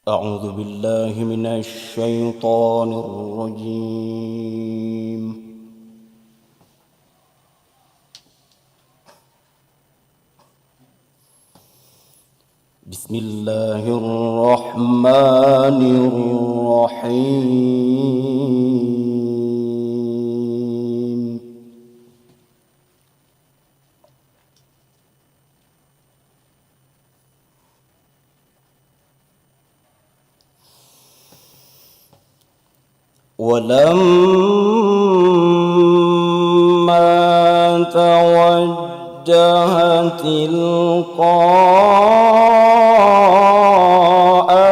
أعوذ بالله من الشيطان الرجيم. بسم الله الرحمن الرحيم. ولما توجه تلقاء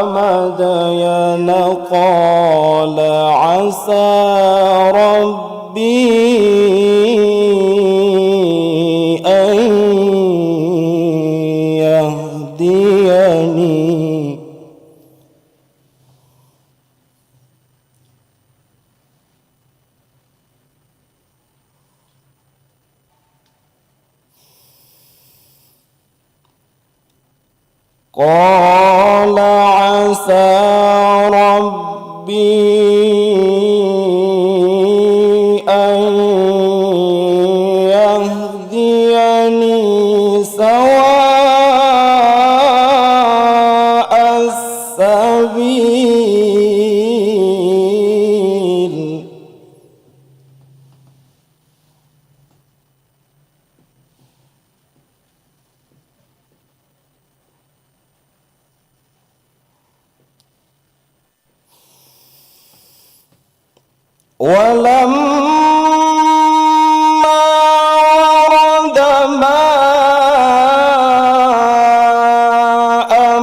مدين قال عسى ربي أن يهديني قال عسى ربي أن يهديني سواء السبيل. ولما ورد ماء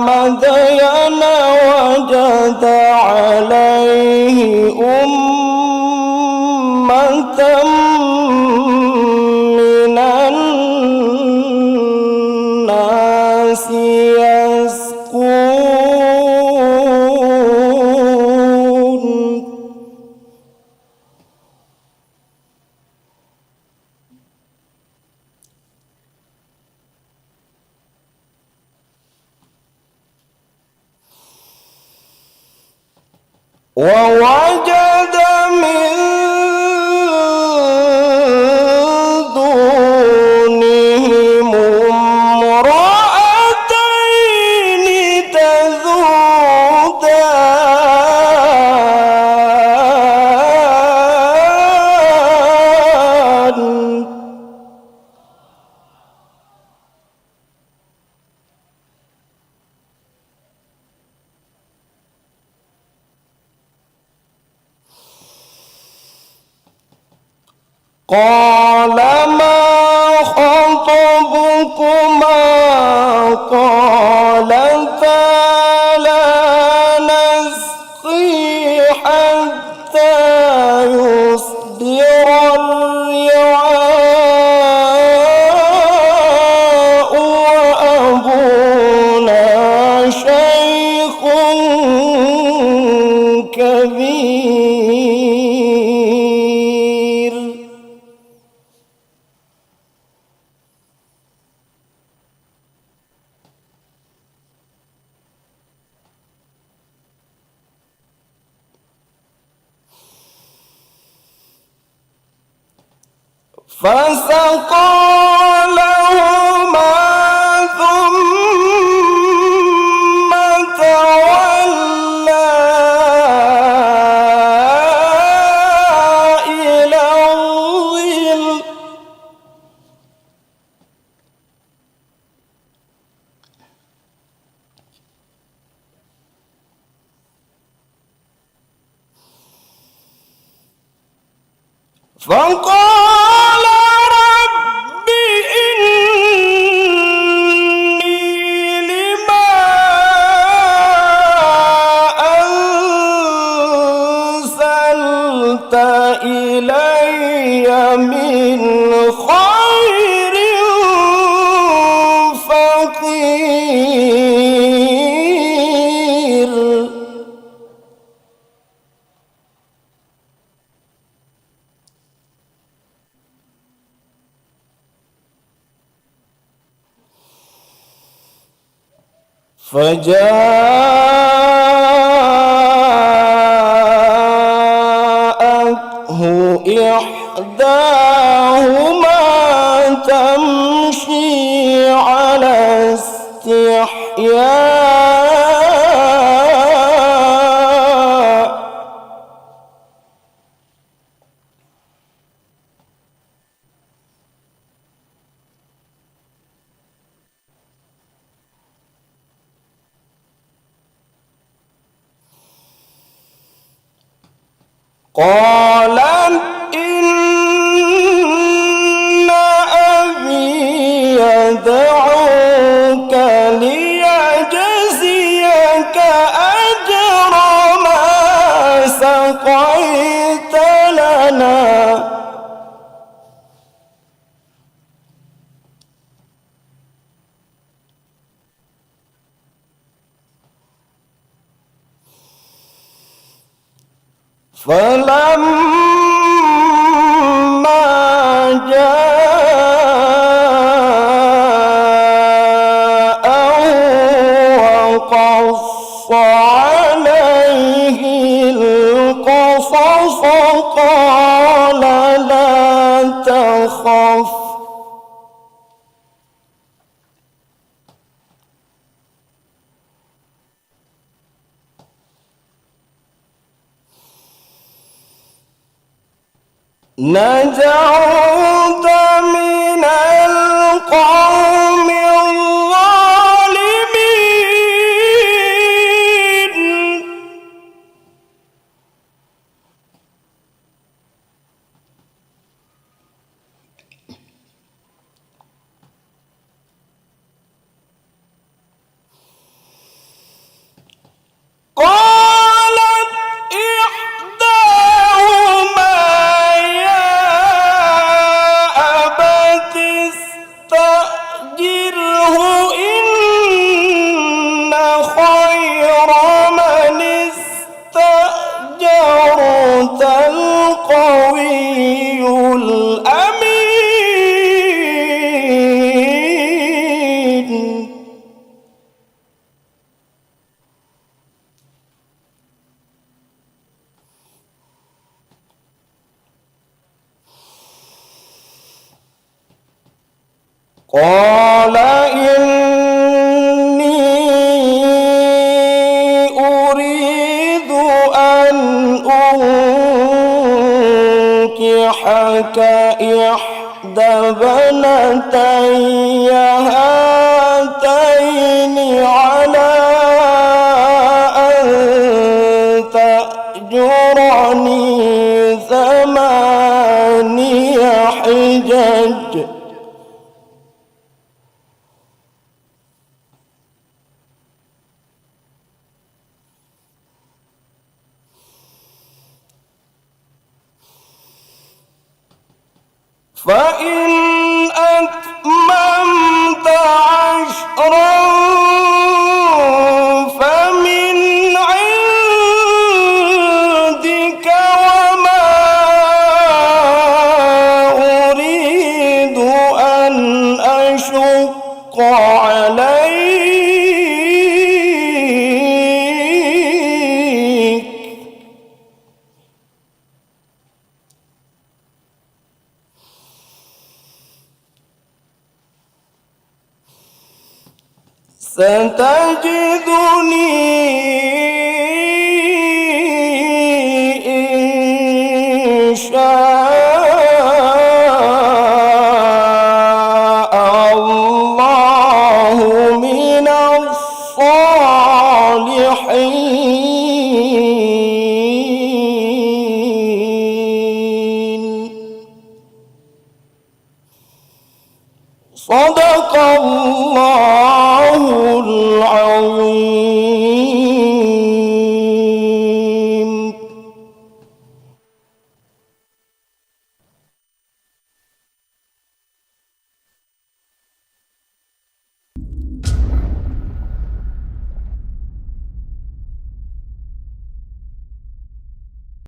مدين وجد عليه أمة من الناس يسقون. ووجد من دونهم امرأتين تذودان قال ما خطبكما قالتا لا نسقي حتى يصدر الرعاء وأبونا شيخ كبير. فسقى لهما ثم تولى إلى الظل فقال رب إني لما أنزلت إلي من خير فقير. فجاء قالت إن أبي يدعوك ليجزيك أجر ما سقيت لنا فلما جاءه وقص عليه القصص قال لا تخف نجوت من القوم الظالمين قالت إحداهما استأجره إن خير من استأجرت القوي الأمين قال إني أريد أن أنكحك إحدى ابنتي هاتين على أن تأجرني 8 حجج فإن أتممت 10 فمن عندك وما أريد أن أشق عليك ستجدني إن شاء الله من الصالحين. صدق الله